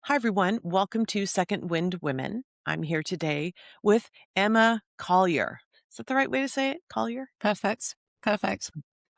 Hi, everyone. Welcome to Second Wind Women. I'm here today with Emma Collyer. Is that the right way to say it? Collier? Perfect. Perfect.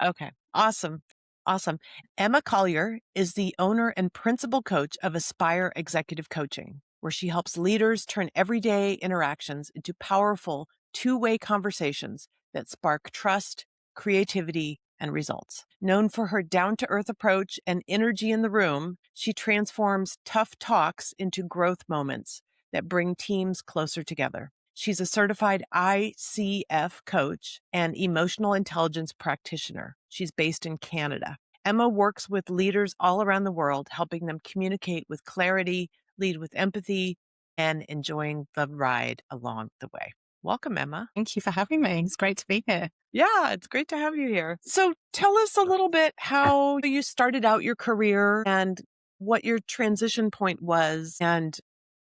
Okay. Awesome. Awesome. Emma Collyer is the owner and principal coach of Aspire Executive Coaching, where she helps leaders turn everyday interactions into powerful two-way conversations that spark trust, creativity, and results. Known for her down-to-earth approach and energy in the room, she transforms tough talks into growth moments that bring teams closer together. She's a certified ICF coach and emotional intelligence practitioner. She's based in Canada. Emma works with leaders all around the world, helping them communicate with clarity, lead with empathy, and enjoying the ride along the way. Welcome, Emma. Thank you for having me. It's great to be here. Yeah, it's great to have you here. So tell us a little bit how you started out your career and what your transition point was and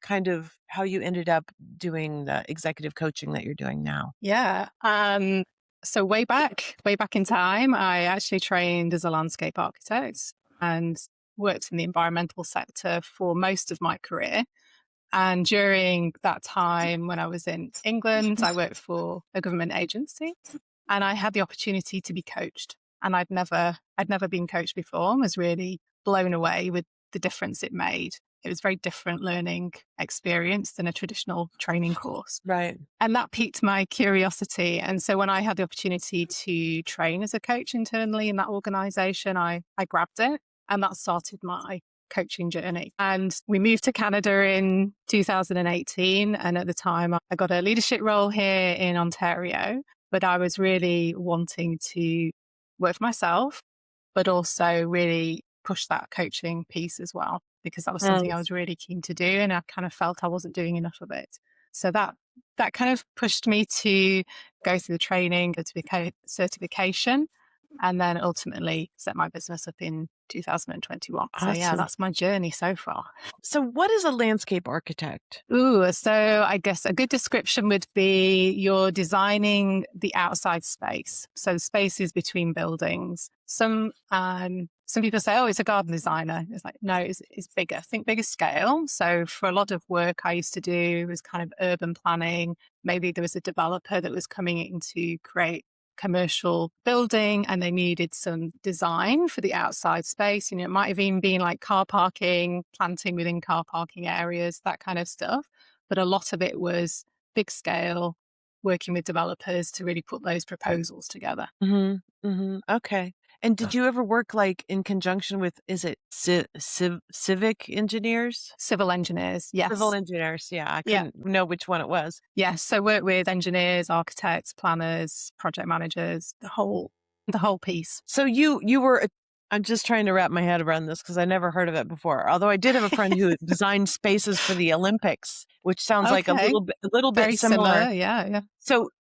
kind of how you ended up doing the executive coaching that you're doing now. Yeah. So way back in time, I actually trained as a landscape architect and worked in the environmental sector for most of my career. And during that time when I was in England, I worked for a government agency and I had the opportunity to be coached. And I'd never been coached before and was really blown away with the difference it made. It was very different learning experience than a traditional training course. Right. And that piqued my curiosity. And so when I had the opportunity to train as a coach internally in that organization, I grabbed it and that started my coaching journey. And we moved to Canada in 2018. And at the time, I got a leadership role here in Ontario, but I was really wanting to work for myself, but also really push that coaching piece as well, because that was something I was really keen to do. And I kind of felt I wasn't doing enough of it. So that kind of pushed me to go through the training, certification, and then ultimately set my business up in 2021. So yeah, Awesome. that's my journey so far. So what is a landscape architect? Ooh, so I guess a good description would be you're designing the outside space. So spaces between buildings. Some people say, oh, it's a garden designer. It's like, no, it's bigger. Think bigger scale. So for a lot of work I used to do was kind of urban planning. Maybe there was a developer that was coming in to create commercial building and they needed some design for the outside space. It might have even been like car parking, planting within car parking areas, that kind of stuff. But a lot of it was big scale, working with developers to really put those proposals together. Okay. And did you ever work like in conjunction with, is it civic engineers? Civil engineers, Civil yes. engineers. Yeah, I Yeah. couldn't know which one it was. Yes. So work with engineers, architects, planners, project managers, the whole piece. So you were, I'm just trying to wrap my head around this because I never heard of it before. Although I did have a friend who designed spaces for the Olympics, which sounds like Okay. a little bit Very similar. similar. Yeah. Yeah.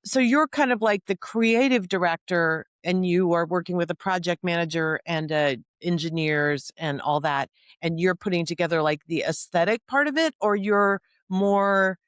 So you're kind of like the creative director and you are working with a project manager and engineers and all that, and you're putting together like the aesthetic part of it, or you're more,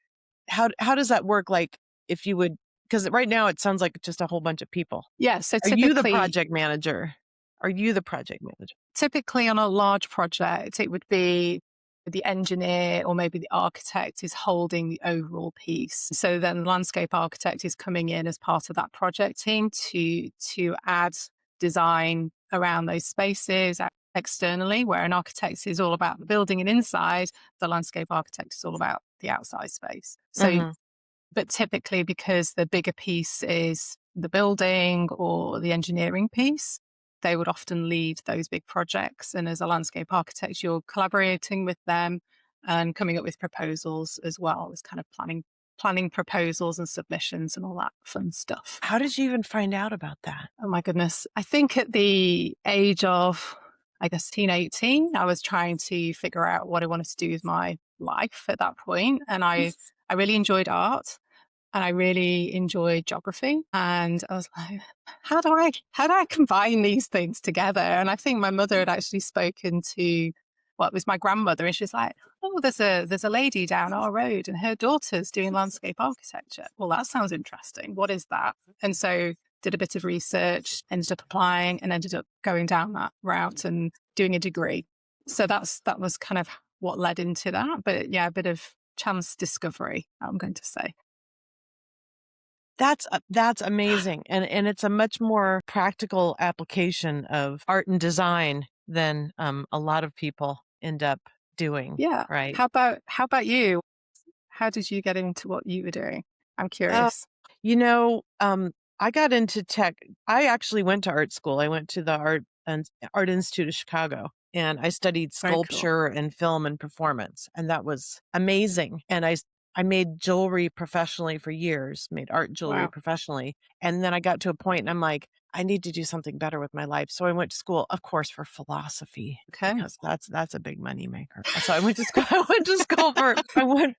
how does that work? Like if you would, because right now it sounds like just a whole bunch of people. Yeah. So Are you the typically, project manager? Are you the project manager? typically on a large project, it would be the engineer or maybe the architect is holding the overall piece. So then the landscape architect is coming in as part of that project team to add design around those spaces externally, where an architect is all about the building and inside, the landscape architect is all about the outside space. So, Hmm. but typically because the bigger piece is the building or the engineering piece, they would often lead those big projects. And as a landscape architect, you're collaborating with them and coming up with proposals as well as kind of planning proposals and submissions and all that fun stuff. How did you even find out about that? Oh my goodness. I think at the age of, I guess, teen 18, I was trying to figure out what I wanted to do with my life at that point. And I really enjoyed art and I really enjoyed geography. And I was like, how do I combine these things together? And I think my mother had actually spoken to, well, it was my grandmother, and she was like, oh, there's a lady down our road and her daughter's doing landscape architecture. Well, that sounds interesting. What is that? And so did a bit of research, ended up applying and ended up going down that route and doing a degree. So that was kind of what led into that. But yeah, a bit of chance discovery, I'm going to say. That's amazing, and it's a much more practical application of art and design than, a lot of people end up doing, Yeah. right? How about you? How did you get into what you were doing? I'm Uh, curious. you know, I got into tech. I actually went to art school. I went to the Art Institute of Chicago, and I studied Very cool. sculpture and film and performance, and that was amazing. I made jewelry professionally for years, made art jewelry Wow. professionally, and then I got to a point and I'm like, I need to do something better with my life. So I went to school, of course, for philosophy Okay. because that's a big money maker. So I went to school. I went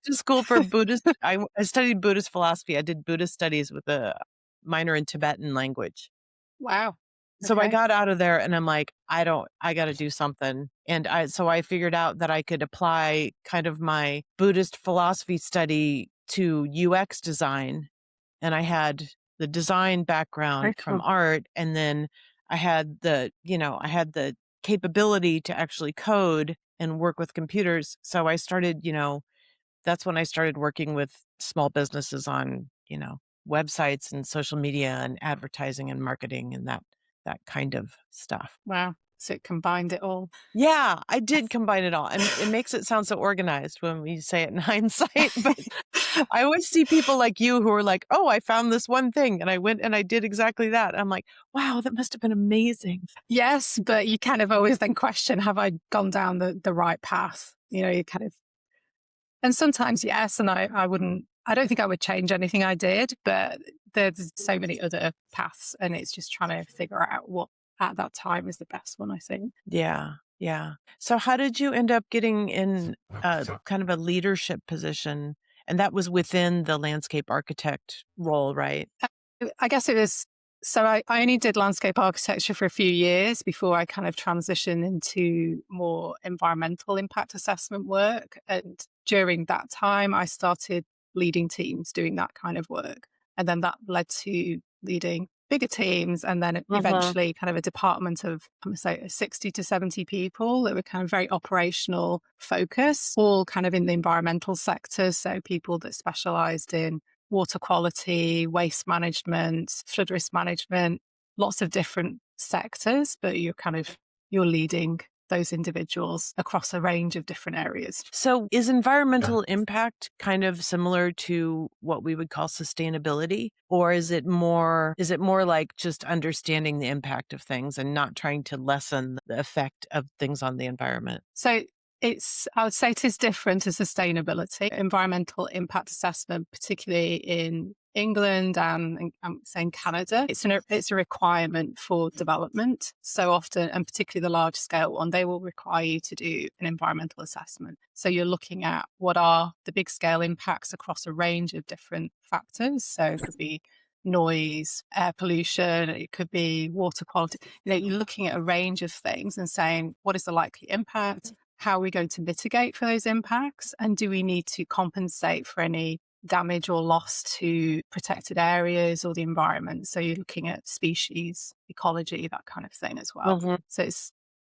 to school for Buddhist. I studied Buddhist philosophy. I did Buddhist studies with a minor in Tibetan language. Wow. So I Okay. got out of there and I'm like, I got to do something. And I figured out that I could apply kind of my Buddhist philosophy study to UX design. And I had the design Very background from cool. art. And then I had the capability to actually code and work with computers. So I started, that's when I started working with small businesses on, websites and social media and advertising and marketing and that kind of stuff. Wow. So it combined it all. Yeah, I did combine it all. And it makes it sound so organized when we say it in hindsight, but I always see people like you who are like, "Oh, I found this one thing and I went and I did exactly that." I'm like, "Wow, that must have been amazing." Yes, but you kind of always then question, have I gone down the right path? You kind of, and sometimes yes, and I don't think I would change anything I did, but there's so many other paths and it's just trying to figure out what at that time is the best one, I think. Yeah, yeah. So how did you end up getting in kind of a leadership position? And that was within the landscape architect role, right? I guess it was. So I only did landscape architecture for a few years before I kind of transitioned into more environmental impact assessment work. And during that time, I started leading teams doing that kind of work. And then that led to leading bigger teams and then Mhm. eventually kind of a department of, I'm going to say 60 to 70 people that were kind of very operational focus, all kind of in the environmental sector. So people that specialized in water quality, waste management, flood risk management, lots of different sectors, but you're leading those individuals across a range of different areas. So is environmental impact kind of similar to what we would call sustainability? Or is it more like just understanding the impact of things and not trying to lessen the effect of things on the environment? So I would say it is different to sustainability. Environmental impact assessment, particularly in England and I'm saying Canada, it's a requirement for development. So often, and particularly the large scale one, they will require you to do an environmental assessment. So you're looking at what are the big scale impacts across a range of different factors. So it could be noise, air pollution, it could be water quality. You're looking at a range of things and saying, what is the likely impact? How are we going to mitigate for those impacts? And do we need to compensate for any damage or loss to protected areas or the environment? So you're looking at species, ecology, that kind of thing as well. Mhm. So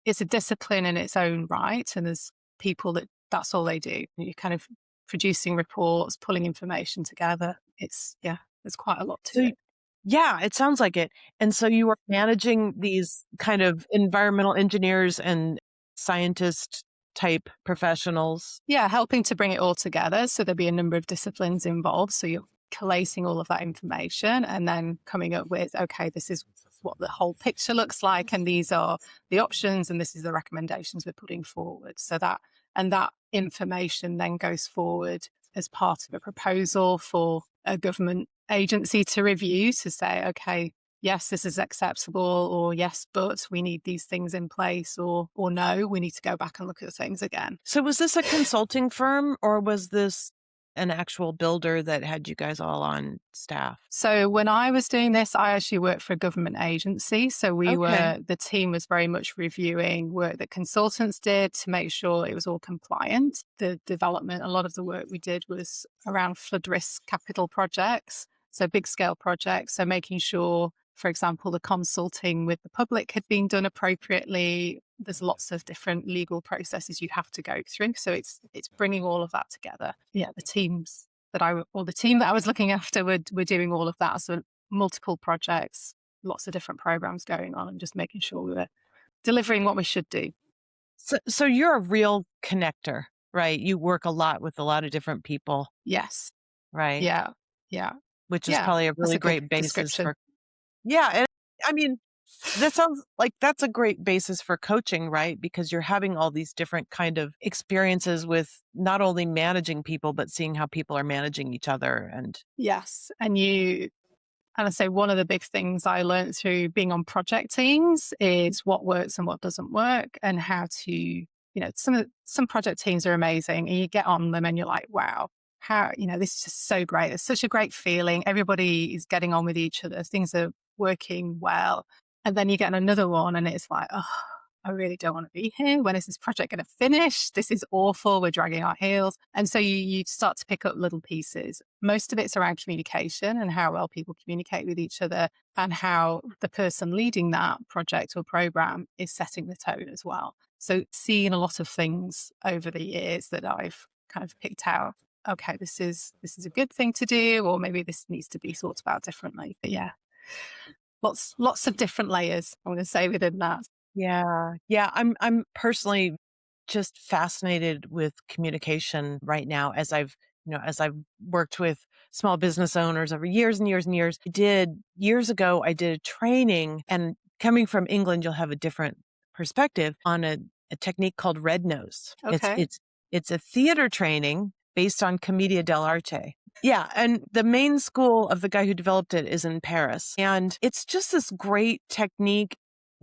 it's a discipline in its own right. And there's people that's all they do. You're kind of producing reports, pulling information together. There's quite a lot So to it. yeah, it sounds like it. And so you were managing these kind of environmental engineers and scientist type professionals. Yeah, helping to bring it all together. So there'll be a number of disciplines involved. So you're collating all of that information and then coming up with, okay, this is what the whole picture looks like, and these are the options, and this is the recommendations we're putting forward. And that information then goes forward as part of a proposal for a government agency to review to say, okay, yes, this is acceptable, or yes, but we need these things in place, or no, we need to go back and look at things again. So was this a consulting firm or was this an actual builder that had you guys all on staff? So when I was doing this, I actually worked for a government agency. So Okay. the team was very much reviewing work that consultants did to make sure it was all compliant. The development, a lot of the work we did was around flood risk capital projects. So big scale projects. So making sure, for example, the consulting with the public had been done appropriately, there's lots of different legal processes you have to go through. So it's bringing all of that together. Yeah, the team that I was looking after were doing all of that. So multiple projects, lots of different programs going on, and just making sure we were delivering what we should do. So you're a real connector, right? You work a lot with a lot of different people, Yes. right? Yeah. Yeah. Which is Yeah. probably a That's really a good great basis description. for. Yeah, and I mean, that sounds like that's a great basis for coaching, right? Because you're having all these different kind of experiences with not only managing people, but seeing how people are managing each other. And Yes. And I say one of the big things I learned through being on project teams is what works and what doesn't work, and how to, some project teams are amazing and you get on them and you're like, wow, how, this is just so great. It's such a great feeling. Everybody is getting on with each other. Things are working well. And then you get another one and it's like, oh, I really don't want to be here. When is this project going to finish? This is awful. We're dragging our heels. And so you start to pick up little pieces. Most of it's around communication and how well people communicate with each other, and how the person leading that project or program is setting the tone as well. So seeing a lot of things over the years that I've kind of picked out. Okay, this is a good thing to do, or maybe this needs to be thought about differently. But yeah, lots of different layers, I want to say, within that. yeah, yeah, I'm personally just fascinated with communication right now as I've worked with small business owners over years and years and years. Years ago, I did a training, and coming from England, you'll have a different perspective on a technique called red nose. Okay. It's a theater training based on commedia dell'arte. Yeah, and the main school of the guy who developed it is in Paris. And it's just this great technique.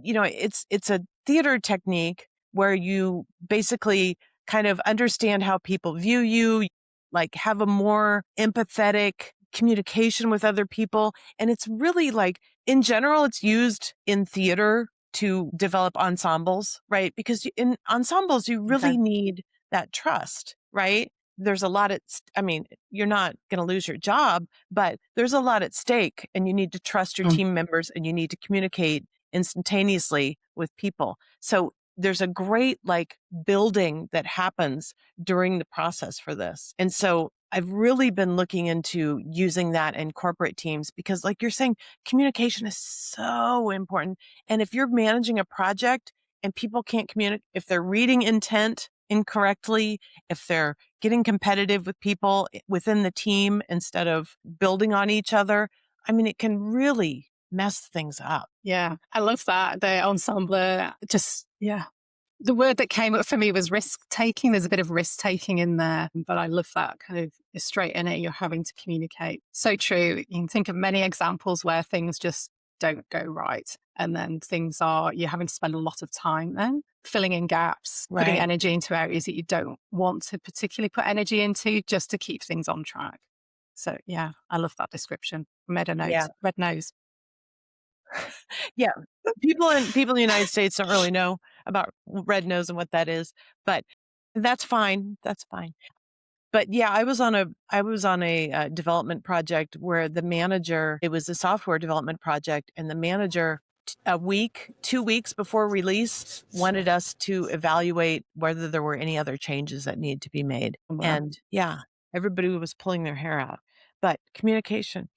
It's a theater technique where you basically kind of understand how people view you, like have a more empathetic communication with other people. And it's really like, in general, it's used in theater to develop ensembles, right? Because in ensembles, you Okay. really need that trust, right? There's a lot I mean, you're not going to lose your job, but there's a lot at stake, and you need to trust your Mm. team members, and you need to communicate instantaneously with people. So there's a great like building that happens during the process for this. And so I've really been looking into using that in corporate teams because, like you're saying, communication is so important. And if you're managing a project and people can't communicate, if they're reading intent incorrectly, if they're getting competitive with people within the team instead of building on each other, I mean, it can really mess things up. Yeah, I love that. The ensemble, just, yeah. The word that came up for me was risk taking. There's a bit of risk taking in there, but I love that kind of straight in it. You're having to communicate. So true. You can think of many examples where things just don't go right. And then you're having to spend a lot of time then filling in gaps, putting Right. energy into areas that you don't want to particularly put energy into, just to keep things on track. So yeah, I love that description. Red Yeah. nose, red nose. Yeah. People in the United States don't really know about red nose and what that is, but that's fine. That's fine. But yeah, I was on a development project where the manager, it was a software development project, and the manager, a week, 2 weeks before release, wanted us to evaluate whether there were any other changes that need to be made. Wow. And yeah, everybody was pulling their hair out. But communication.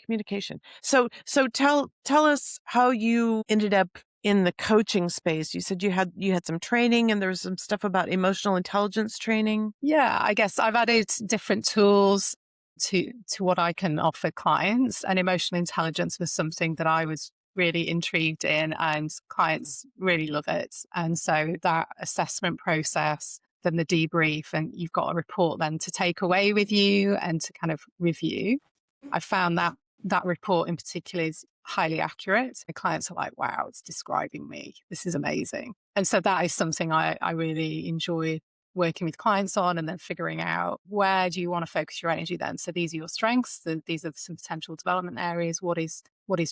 So tell us how you ended up in the coaching space. You said you had some training, and there was some stuff about emotional intelligence training. Yeah, I guess I've added different tools to what I can offer clients, and emotional intelligence was something that I was really intrigued in, and clients really love it. And so that assessment process, then the debrief, and you've got a report then to take away with you and to kind of review. I found that report in particular is highly accurate. The clients are like, wow, it's describing me. This is amazing. And so that is something I really enjoy working with clients on, and then figuring out, where do you want to focus your energy then? So these are your strengths. These are some potential development areas. What is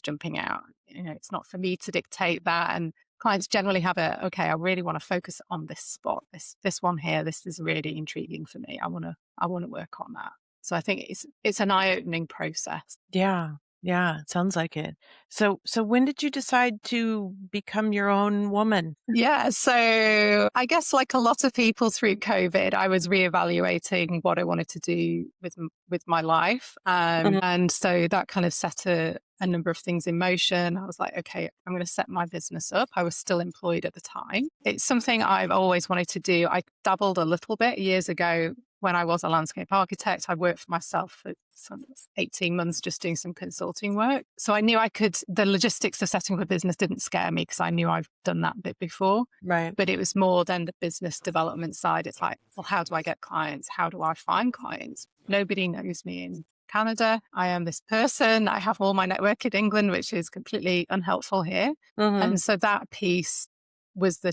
jumping out? It's not for me to dictate that. And clients generally have okay, I really want to focus on this spot, this one here. This is really intriguing for me. I want to work on that. So I think it's an eye-opening process. Yeah. Yeah, it sounds like it. So when did you decide to become your own woman? Yeah, so I guess like a lot of people through COVID, I was reevaluating what I wanted to do with my life, Mhm. and so that kind of set a number of things in motion. I was like, okay, I'm going to set my business up. I was still employed at the time. It's something I've always wanted to do. I dabbled a little bit years ago when I was a landscape architect. I worked for myself for some 18 months just doing some consulting work. So I knew I could, the logistics of setting up a business didn't scare me because I knew I've done that bit before. Right. But it was more than the business development side. It's like, well, how do I get clients? How do I find clients? Nobody knows me in Canada. I am this person. I have all my network in England, which is completely unhelpful here. And Mhm. so that piece was the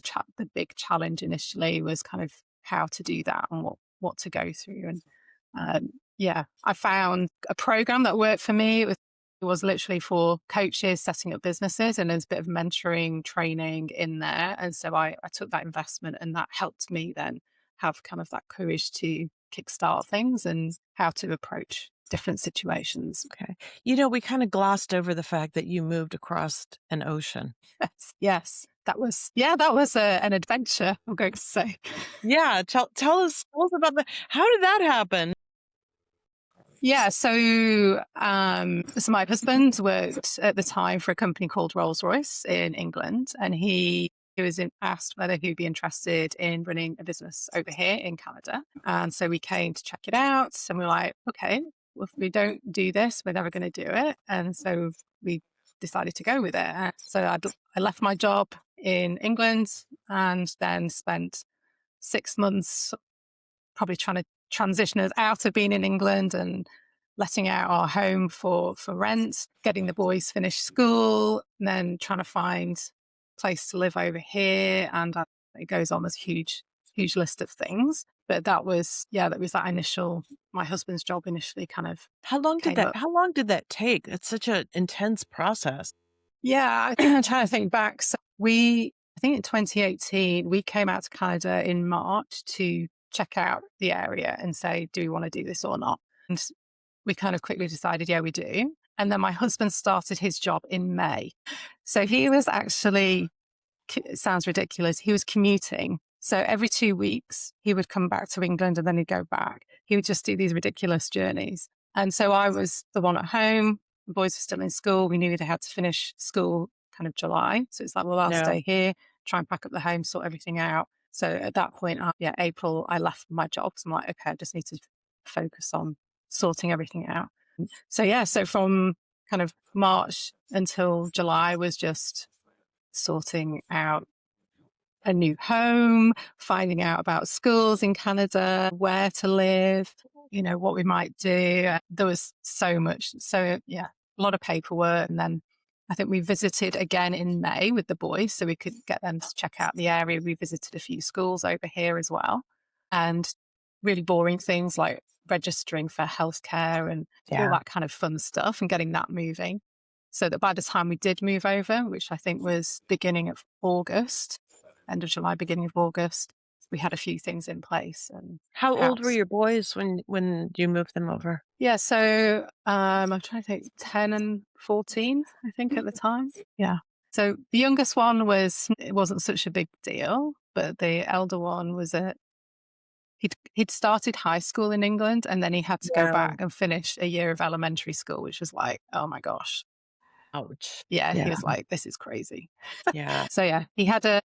big challenge initially, was kind of how to do that and what to go through. And yeah, I found a program that worked for me. It was literally for coaches setting up businesses, and there's a bit of mentoring training in there. And so I took that investment, and that helped me then have kind of that courage to kickstart things and how to approach different situations. Okay. We kind of glossed over the fact that you moved across an ocean. Yes, yes. That was an adventure, I'm going to say. Yeah, tell us about that. How did that happen? Yeah, so my husband worked at the time for a company called Rolls-Royce in England, and he was asked whether he'd be interested in running a business over here in Canada. And so we came to check it out, and we were like, okay, well, if we don't do this, we're never going to do it. And so we decided to go with it. So I left my job in England and then spent 6 months probably trying to transition us out of being in England and letting out our home for rent, getting the boys finished school, and then trying to find a place to live over here. And it goes on, there's a huge list of things. But that was that initial, my husband's job initially kind of came up. How long did that take? It's such an intense process. Yeah, I'm trying to think back. I think in 2018, we came out to Canada in March to check out the area and say, do we want to do this or not? And we kind of quickly decided, yeah, we do. And then my husband started his job in May. So he was actually, it sounds ridiculous, he was commuting. So every 2 weeks, he would come back to England and then he'd go back. He would just do these ridiculous journeys. And so I was the one at home. The boys were still in school. We knew they had to finish school kind of July. So it's like, well, I'll Yeah. stay here, try and pack up the home, sort everything out. So at that point, April, I left my job. So I'm like, okay, I just need to focus on sorting everything out. So yeah, so from kind of March until July was just sorting out a new home, finding out about schools in Canada, where to live, what we might do. There was so much. So, yeah, a lot of paperwork. And then I think we visited again in May with the boys so we could get them to check out the area. We visited a few schools over here as well. And really boring things like registering for healthcare and all Yeah. that kind of fun stuff and getting that moving. So that by the time we did move over, which I think was beginning of August, end of July, beginning of August, we had a few things in place and How the old were house. your boys when you moved them over? Yeah, so I'm trying to think, 10 and 14, I think at the time. Yeah. So the youngest one it wasn't such a big deal, but the elder one was he'd started high school in England and then he had to go Yeah. back and finish a year of elementary school, which was like, oh my gosh. Ouch. Yeah, he Yeah. was like, this is crazy. Yeah. So yeah,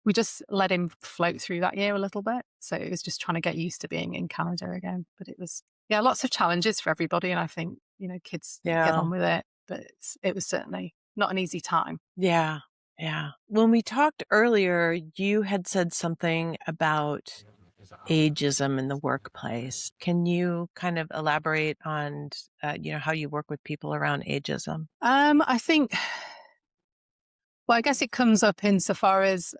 we just let him float through that year a little bit. So it was just trying to get used to being in Canada again. But it was, yeah, lots of challenges for everybody. And I think, kids get Yeah. on with it, but it was certainly not an easy time. Yeah. Yeah. When we talked earlier, you had said something about ageism in the workplace. Can you kind of elaborate on, how you work with people around ageism? I think, well, I guess it comes up insofar as,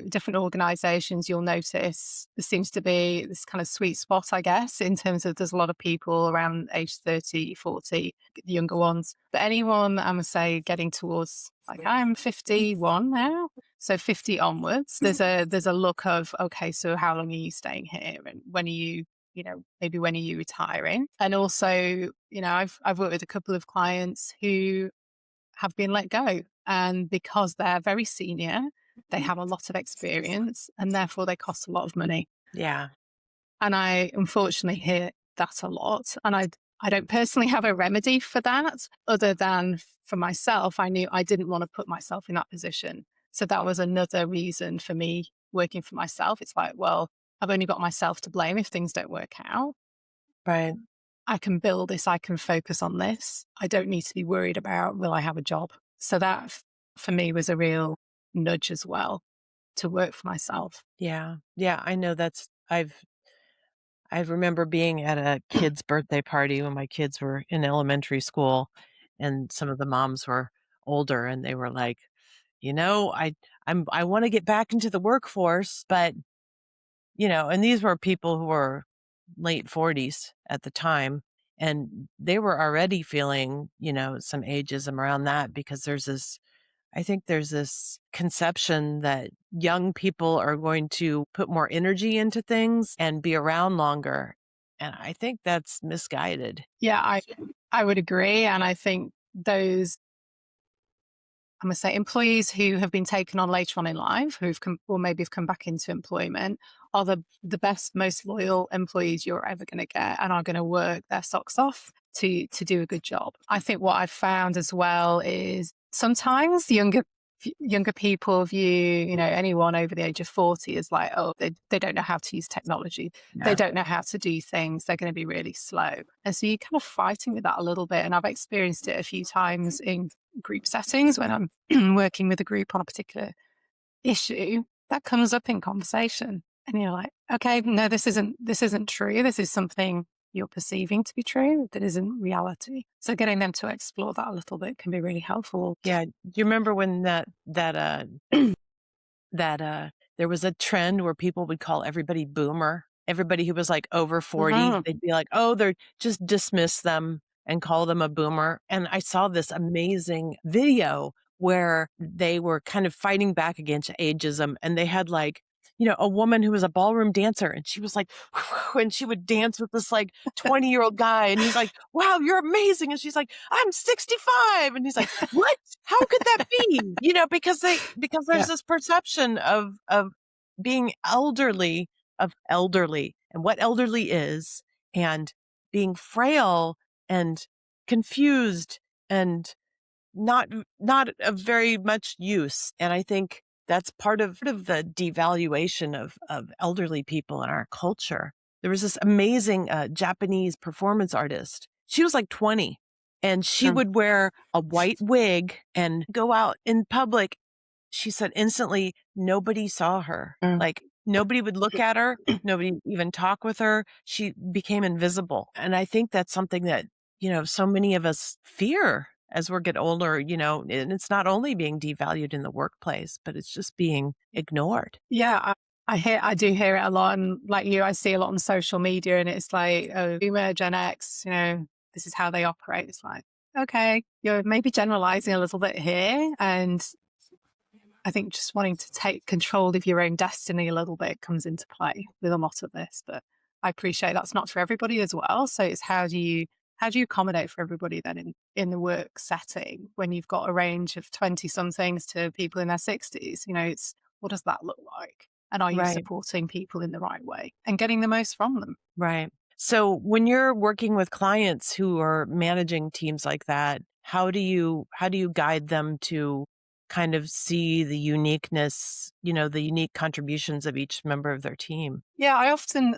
different organizations, you'll notice there seems to be this kind of sweet spot, I guess, in terms of there's a lot of people around age 30, 40, the younger ones. But anyone, I must say, getting towards, like, I'm 51 now. So 50 onwards, there's a look of, okay, so how long are you staying here? And when are you, maybe when are you retiring? And also, I've worked with a couple of clients who have been let go. And because they're very senior, they have a lot of experience and therefore they cost a lot of money. Yeah. And I unfortunately hear that a lot. And I don't personally have a remedy for that other than for myself. I knew I didn't want to put myself in that position. So that was another reason for me working for myself. It's like, well, I've only got myself to blame if things don't work out. Right. I can build this, I can focus on this. I don't need to be worried about will I have a job. So that for me was a real nudge as well to work for myself. Yeah. Yeah. I know I remember being at a kid's birthday party when my kids were in elementary school, and some of the moms were older, and they were like, I want to get back into the workforce, but and these were people who were late 40s at the time, and they were already feeling, some ageism around that because I think there's this conception that young people are going to put more energy into things and be around longer. And I think that's misguided. Yeah, I would agree. And I think those I'm going to say employees who have been taken on later on in life, who've come or maybe have come back into employment, are the best, most loyal employees you're ever going to get, and are going to work their socks off to do a good job. I think what I've found as well is sometimes younger people view anyone over the age of 40 as like, oh, they don't know how to use technology, they Yeah. don't know how to do things, they're going to be really slow, and so you're kind of fighting with that a little bit. And I've experienced it a few times in group settings when I'm working with a group on a particular issue that comes up in conversation, and you're like, okay, no, this isn't true, this is something you're perceiving to be true that isn't reality. So getting them to explore that a little bit can be really helpful. Yeah. Do you remember when that there was a trend where people would call everybody boomer? Everybody who was like over 40, Mhm. they'd be like, "Oh, they're just dismiss them and call them a boomer." And I saw this amazing video where they were kind of fighting back against ageism, and they had like, a woman who was a ballroom dancer, and she was like, and she would dance with this like 20-year-old guy, and he's like, "Wow, you're amazing." And she's like, "I'm 65." And he's like, "What? How could that be?" Because there's Yeah. this perception of being elderly and what elderly is, and being frail and confused and not of very much use. And I think that's part of the devaluation of elderly people in our culture. There was this amazing Japanese performance artist. She was like 20, and she Mm. would wear a white wig and go out in public. She said instantly nobody saw her. Mm. Like, nobody would look at her, nobody even talk with her. She became invisible. And I think that's something that, so many of us fear as we get older, and it's not only being devalued in the workplace, but it's just being ignored. Yeah, I do hear it a lot, and like you, I see a lot on social media, and it's like, oh, Boomer, Gen X, this is how they operate. It's like, okay, you're maybe generalizing a little bit here, and I think just wanting to take control of your own destiny a little bit comes into play with a lot of this. But I appreciate that's not for everybody as well. So it's how do you accommodate for everybody then in the work setting when you've got a range of 20 somethings to people in their 60s? It's what does that look like? And are you Right. supporting people in the right way and getting the most from them? Right. So when you're working with clients who are managing teams like that, how do you guide them to kind of see the uniqueness, the unique contributions of each member of their team? Yeah, I often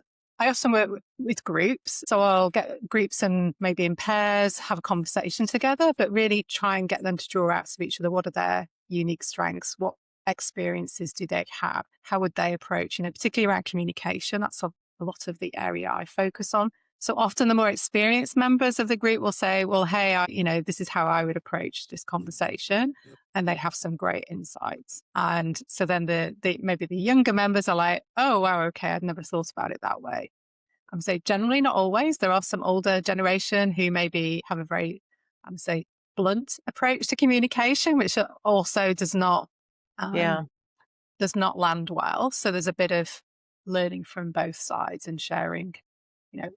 work with groups. So I'll get groups and maybe in pairs, have a conversation together, but really try and get them to draw out of each other. What are their unique strengths? What experiences do they have? How would they approach, particularly around communication? That's a lot of the area I focus on. So often the more experienced members of the group will say, well, hey, this is how I would approach this conversation. And they have some great insights. And so then the maybe the younger members are like, oh, wow, okay, I'd never thought about it that way. I would say generally, not always. There are some older generation who maybe have a very, I would say, blunt approach to communication, which also Yeah. um, does not land well. So there's a bit of learning from both sides and sharing, you know,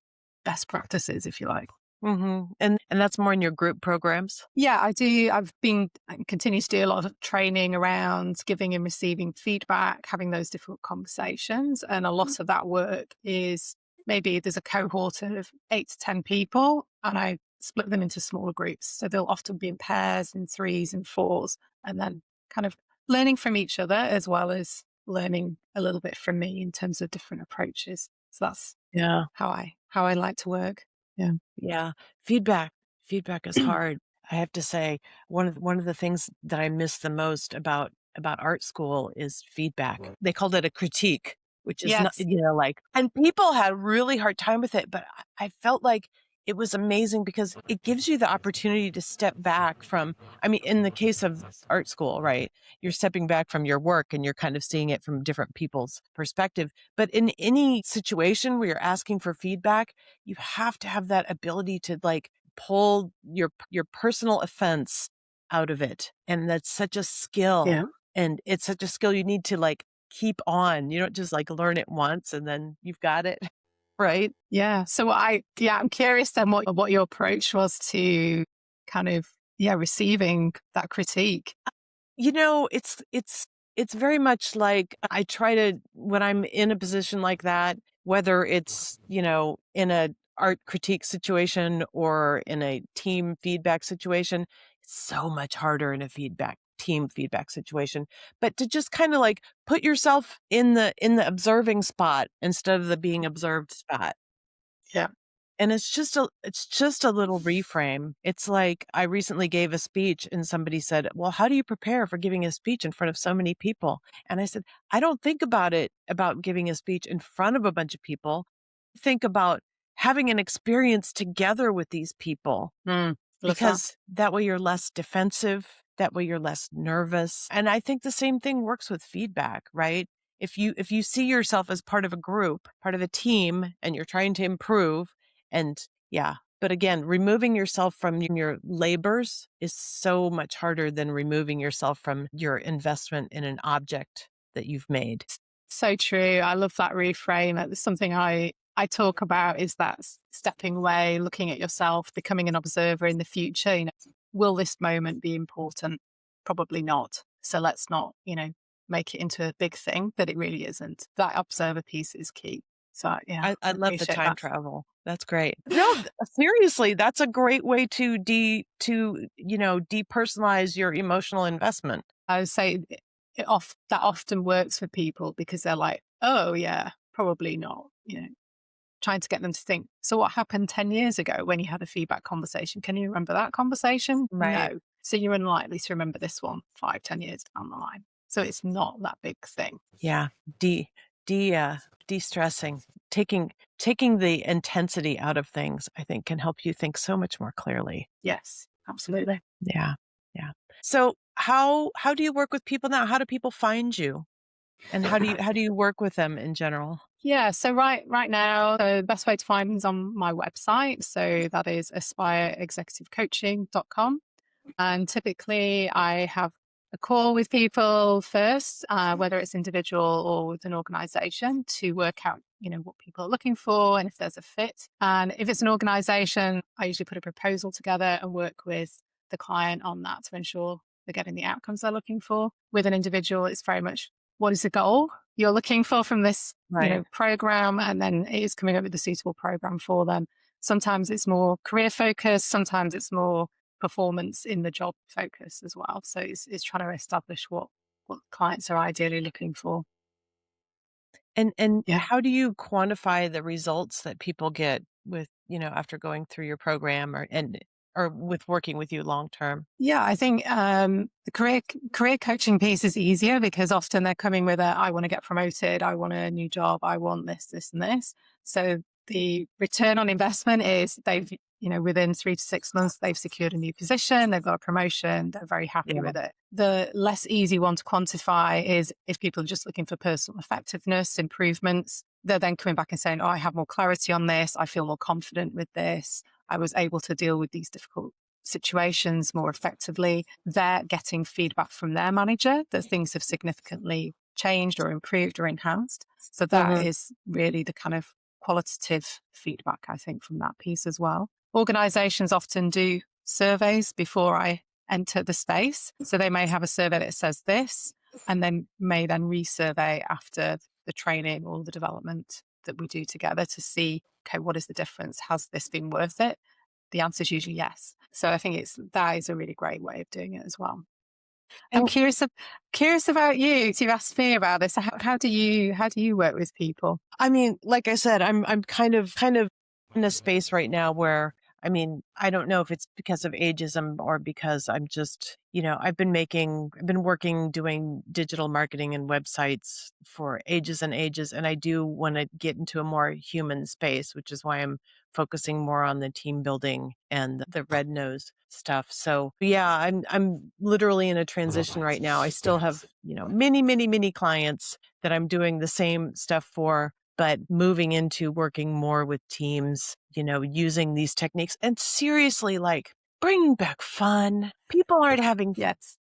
best practices, if you like. And that's more in your group programs? Yeah, I do. I've been continue to do a lot of training around giving and receiving feedback, having those difficult conversations. And a lot of that work is maybe there's a cohort of 8 to 10 people and I split them into smaller groups. So they'll often be in pairs and threes and fours, and then kind of learning from each other as well as learning a little bit from me in terms of different approaches. So that's Yeah. how I like to work. Yeah. Yeah. Feedback. Feedback is hard. I have to say, one of the things that I miss the most about art school is feedback. They called it a critique, which is not, Yes. like, and people had a really hard time with it, but I felt like it was amazing because it gives you the opportunity to step back from, I mean, in the case of art school, right? You're stepping back from your work and you're kind of seeing it from different people's perspective. But in any situation where you're asking for feedback, you have to have that ability to like pull your personal offense out of it. And that's such a skill. Yeah. And it's such a skill you need to like keep on. You don't just like learn it once and then you've got it. Right. Yeah. So I'm curious then what your approach was to kind of, receiving that critique. It's very much like I try to, when I'm in a position like that, whether it's, in a art critique situation or in a team feedback situation, it's so much harder in a team feedback situation. But to just kind of like put yourself in the observing spot instead of the being observed spot. Yeah. And it's just a little reframe. It's like I recently gave a speech and somebody said, "Well, how do you prepare for giving a speech in front of so many people?" And I said, "I don't think about giving a speech in front of a bunch of people. Think about having an experience together with these people Love that. because that way you're less defensive, that way you're less nervous." And I think the same thing works with feedback, right? If you see yourself as part of a group, part of a team, and you're trying to improve, and yeah, but again, removing yourself from your labors is so much harder than removing yourself from your investment in an object that you've made. So true. I love that reframe. That's something I talk about is that stepping away, looking at yourself, becoming an observer in the future. Will this moment be important? Probably not. So let's not, make it into a big thing that it really isn't. That observer piece is key. So yeah, I I love the appreciate time that. travel. That's great. No, seriously, that's a great way to depersonalize your emotional investment. I would say that often works for people because they're like, oh yeah, probably not. Trying to get them to think, so what happened 10 years ago when you had a feedback conversation? Can you remember that conversation? Right. No. So you're unlikely to remember this one 5, 10 years down the line. So it's not that big thing. Yeah. De de-stressing, taking the intensity out of things, I think can help you think so much more clearly. Yes, absolutely. Yeah. Yeah. So how do you work with people now? How do people find you? And how do you work with them in general? Yeah. So right now, the best way to find me is on my website. So that is aspireexecutivecoaching.com. And typically, I have a call with people first, whether it's individual or with an organization, to work out, what people are looking for and if there's a fit. And if it's an organization, I usually put a proposal together and work with the client on that to ensure they're getting the outcomes they're looking for. With an individual, it's very much what is the goal you're looking for from this, Right. program, and then it is coming up with a suitable program for them. Sometimes it's more career focused, sometimes it's more performance in the job focus as well. So it's trying to establish what clients are ideally looking for. And Yeah. how do you quantify the results that people get with, after going through your program or with working with you long term? Yeah, I think the career coaching piece is easier because often they're coming with I want to get promoted, I want a new job, I want this, this, and this. So the return on investment is they've, within 3 to 6 months, they've secured a new position, they've got a promotion, they're very happy Yeah. with it. The less easy one to quantify is if people are just looking for personal effectiveness, improvements, they're then coming back and saying, oh, I have more clarity on this, I feel more confident with this, I was able to deal with these difficult situations more effectively. They're getting feedback from their manager that things have significantly changed or improved or enhanced. So that Mhm. is really the kind of qualitative feedback, I think, from that piece as well. Organizations often do surveys before I enter the space. So they may have a survey that says this, and then may then resurvey after the training or the development that we do together to see, okay, what is the difference? Has this been worth it? The answer is usually yes. So I think that is a really great way of doing it as well. I'm And curious about you. So you asked me about this. How do you work with people? I mean, like I said, I'm kind of in a space right now where I mean, I don't know if it's because of ageism or because I'm just, I've been working doing digital marketing and websites for ages and ages, and I do want to get into a more human space, which is why I'm focusing more on the team building and the red nose stuff. So yeah, I'm literally in a transition right now. I still have, many, many, many clients that I'm doing the same stuff for, but moving into working more with teams, using these techniques and seriously, like, bringing back fun. People aren't having, Yes.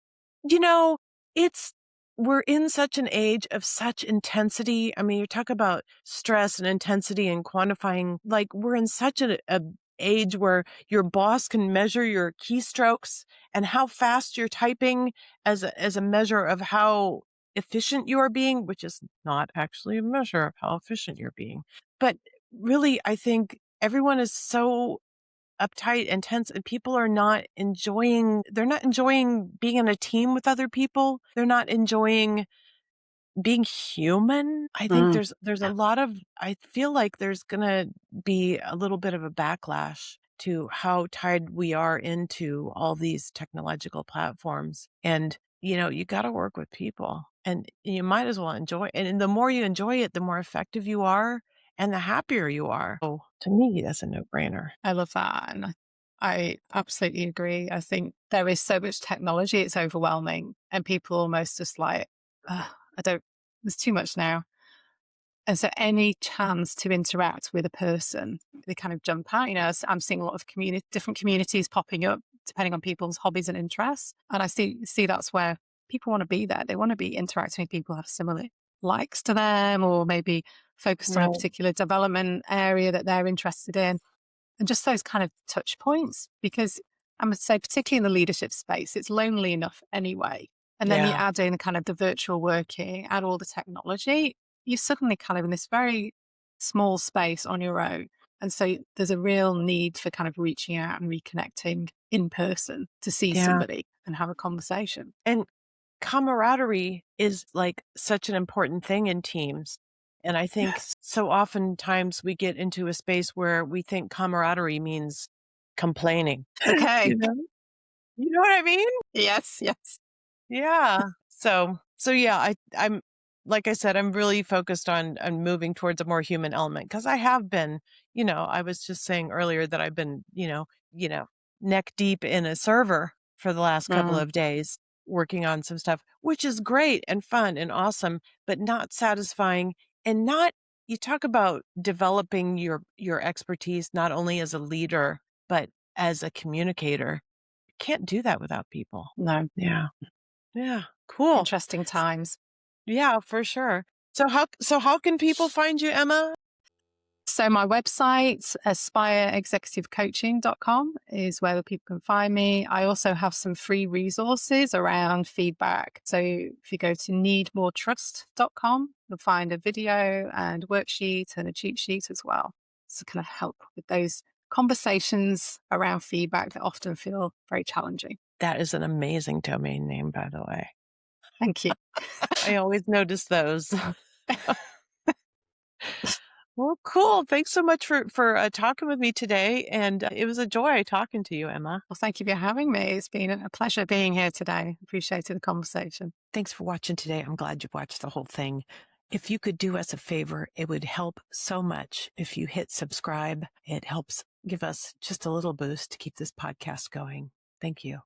you know, it's, we're in such an age of such intensity. I mean, you talk about stress and intensity and quantifying, like, we're in such a age where your boss can measure your keystrokes and how fast you're typing as a measure of how efficient you are being, which is not actually a measure of how efficient you're being. But really, I think everyone is so uptight and tense, and people are not enjoying, they're not enjoying being in a team with other people. They're not enjoying being human. I think Mm. there's a lot of, I feel like there's going to be a little bit of a backlash to how tied we are into all these technological platforms. And, you got to work with people, and you might as well enjoy it. And the more you enjoy it, the more effective you are and the happier you are. So to me, that's a no-brainer. I love that. And I absolutely agree. I think there is so much technology, it's overwhelming. And people almost just like, "Ugh, there's too much now." And so any chance to interact with a person, they kind of jump out. I'm seeing a lot of different communities popping up depending on people's hobbies and interests. And I see that's where people want to be there. They want to be interacting with people who have similar likes to them, or maybe focused on a Right. particular development area that they're interested in. And just those kind of touch points, because I must say, particularly in the leadership space, it's lonely enough anyway. And then you Yeah. add in kind of the virtual working, add all the technology, you're suddenly kind of in this very small space on your own. And so there's a real need for kind of reaching out and reconnecting in person to see Yeah. somebody and have a conversation. And camaraderie is like such an important thing in teams. And I think Yes. so oftentimes we get into a space where we think camaraderie means complaining. Okay. You know? You know what I mean? Yes. Yes. Yeah. So yeah, I'm like I said, I'm really focused on moving towards a more human element because I have been, I was just saying earlier that I've been, neck deep in a server for the last couple Mm, of days working on some stuff, which is great and fun and awesome, but not satisfying, and not, you talk about developing your expertise not only as a leader but as a communicator. You can't do that without people. no. Yeah. Yeah, cool. Interesting times. Yeah, for sure. So how can people find you, Emma? So my website, aspireexecutivecoaching.com, is where people can find me. I also have some free resources around feedback. So if you go to needmoretrust.com, you'll find a video and worksheet and a cheat sheet as well. So kind of help with those conversations around feedback that often feel very challenging. That is an amazing domain name, by the way. Thank you. I always notice those. Well, cool. Thanks so much for talking with me today, and it was a joy talking to you, Emma. Well, thank you for having me. It's been a pleasure being here today. Appreciated the conversation. Thanks for watching today. I'm glad you watched the whole thing. If you could do us a favor, it would help so much if you hit subscribe. It helps give us just a little boost to keep this podcast going. Thank you.